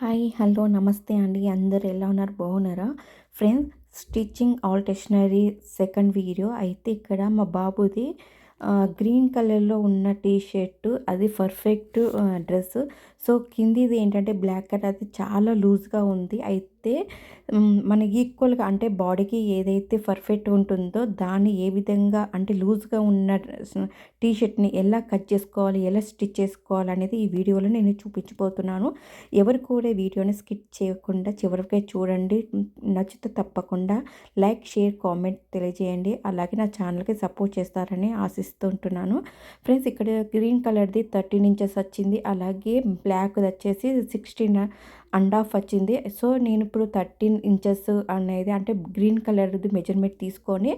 Hi hello నమస్తే అండి. అందరు ఎలా ఉన్నారు? బాగున్నారా friends? Stitching all stationery second video అయితే ఇక్కడ మా బాబుది గ్రీన్ కలర్లో ఉన్న టీ షర్ట్ అది పర్ఫెక్ట్ డ్రెస్. సో కిందిది ఏంటంటే బ్లాక్ కలర్, అది చాలా లూజ్గా ఉంది. అయితే మనకి ఈక్వల్గా అంటే బాడీకి ఏదైతే పర్ఫెక్ట్ ఉంటుందో దాన్ని ఏ విధంగా అంటే లూజ్గా ఉన్న టీ షర్ట్ని ఎలా కట్ చేసుకోవాలి, ఎలా స్టిచ్ చేసుకోవాలి అనేది ఈ వీడియోలో నేను చూపించబోతున్నాను. ఎవరు కూడా వీడియోని స్కిప్ చేయకుండా చివరికి చూడండి. నచ్చితే తప్పకుండా లైక్, షేర్, కామెంట్ తెలియజేయండి. అలాగే నా ఛానల్కి సపోర్ట్ చేస్తారని ఆశిస్తుంటున్నాను. ఫ్రెండ్స్, ఇక్కడ గ్రీన్ కలర్ది 13 ఇంచెస్ వచ్చింది. అలాగే బ్లాక్ది వచ్చేసి 16.5 వచ్చింది. సో నేను ఇప్పుడు 13 ఇంచెస్ అనేది అంటే గ్రీన్ కలర్ది మెజర్మెంట్ తీసుకొని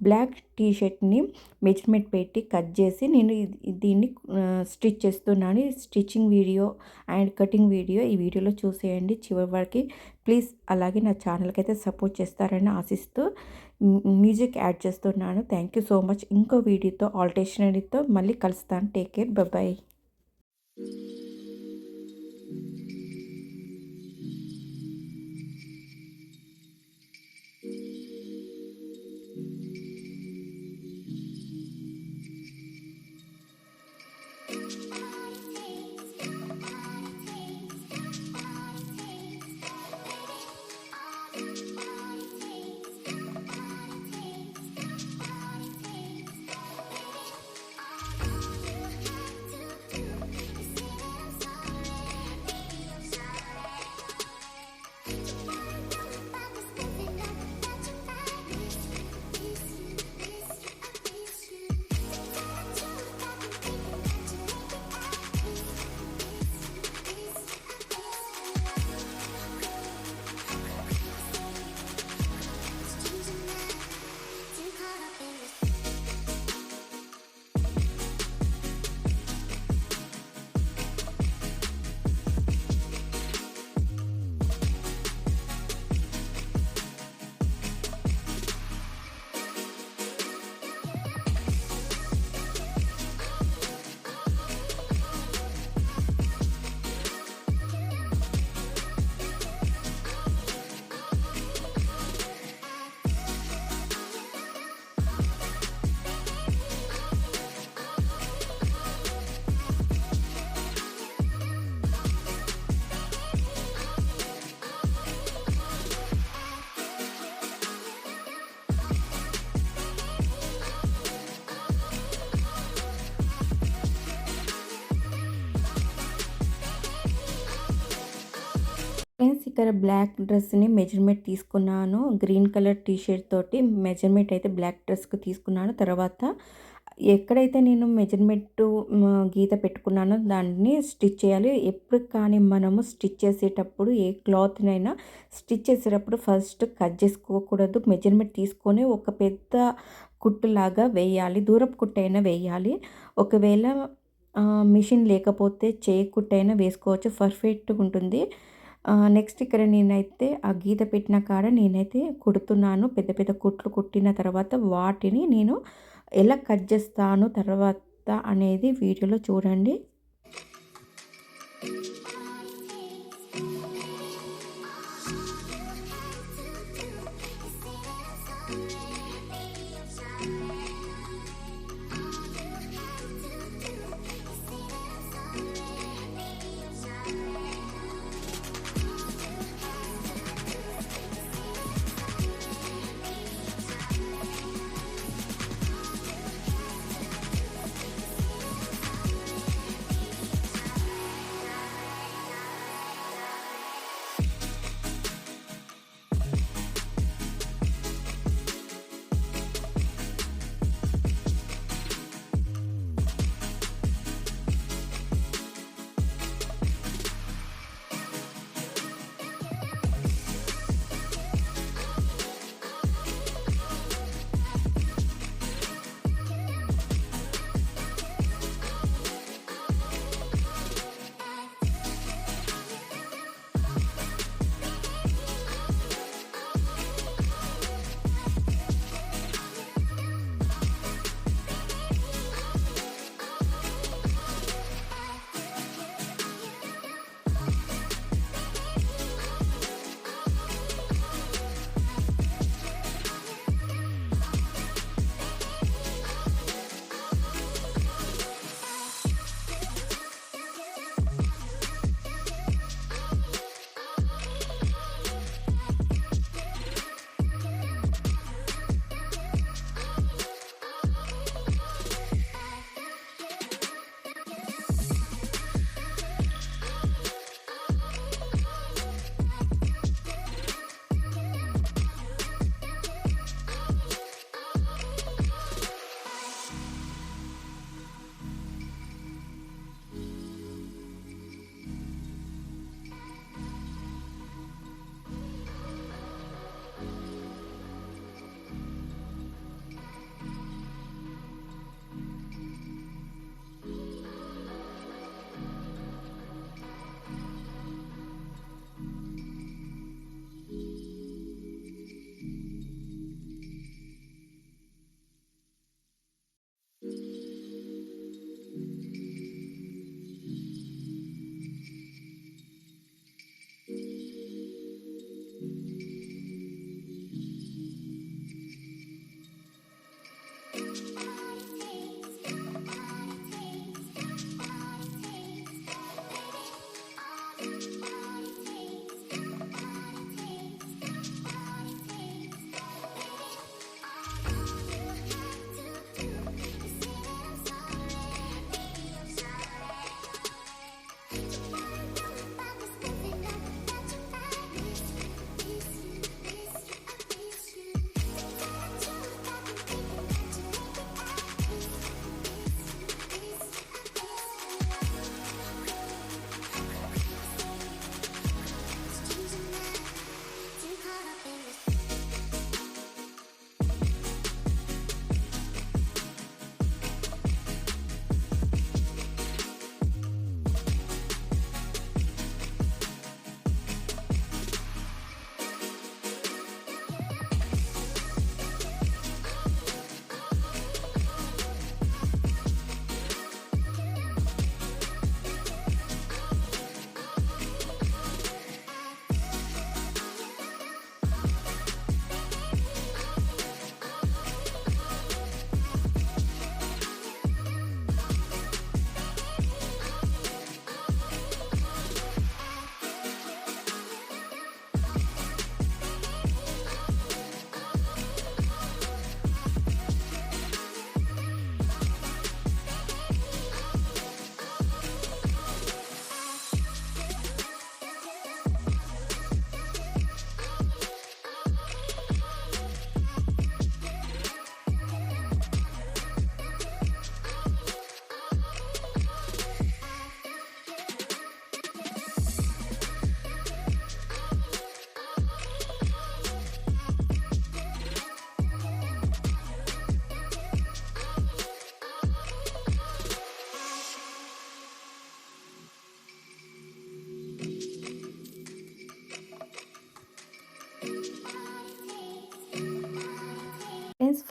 బ్లాక్ టీ షర్ట్ని మెజర్మెంట్ పెట్టి కట్ చేసి నేను దీన్ని స్టిచ్ చేస్తున్నాను. Stitching video and cutting video ఈ వీడియోలో చూసేయండి చివరి వరకు ప్లీజ్. అలాగే నా ఛానల్కి అయితే సపోర్ట్ చేస్తారని ఆశిస్తూ మ్యూజిక్ యాడ్ చేస్తున్నాను. Thank you so much. ఇంకో వీడియోతో ఆల్టరేషనరీతో మళ్ళీ కలుస్తాను. Take care, bye. ఫ్రెండ్స్, ఇక్కడ బ్లాక్ డ్రెస్ని మెజర్మెంట్ తీసుకున్నాను. గ్రీన్ కలర్ టీ షర్ట్ తోటి మెజర్మెంట్ అయితే బ్లాక్ డ్రెస్కి తీసుకున్నాను. తర్వాత ఎక్కడైతే నేను మెజర్మెంట్ గీత పెట్టుకున్నానో దాన్ని స్టిచ్ చేయాలి. ఎప్పుడు కానీ మనము స్టిచ్ చేసేటప్పుడు ఏ క్లాత్నైనా స్టిచ్ చేసేటప్పుడు ఫస్ట్ కట్ చేసుకోకూడదు. మెజర్మెంట్ తీసుకొని ఒక పెద్ద కుట్టులాగా వేయాలి. దూరపు కుట్టైనా వేయాలి. ఒకవేళ మిషన్ లేకపోతే చేయి కుట్టైనా వేసుకోవచ్చు, పర్ఫెక్ట్గా ఉంటుంది. నెక్స్ట్ ఇక్కడ నేనైతే ఆ గీత పెట్టిన కాడ నేనైతే కుడుతున్నాను. పెద్ద పెద్ద కుట్లు కుట్టిన తర్వాత వాటిని నేను ఎలా కట్ చేస్తాను తర్వాత అనేది వీడియోలో చూడండి.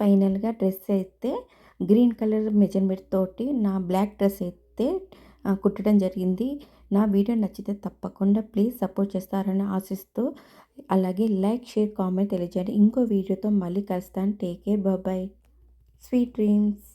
ఫైనల్గా డ్రెస్ అయితే గ్రీన్ కలర్ మెజర్మెంట్ తోటి నా బ్లాక్ డ్రెస్ అయితే కుట్టడం జరిగింది. నా వీడియో నచ్చితే తప్పకుండా ప్లీజ్ సపోర్ట్ చేస్తారని ఆశిస్తూ, అలాగే లైక్, షేర్, కామెంట్ తెలియజేయండి. ఇంకో వీడియోతో మళ్ళీ కలుస్తాను. Take care, bye. Sweet dreams.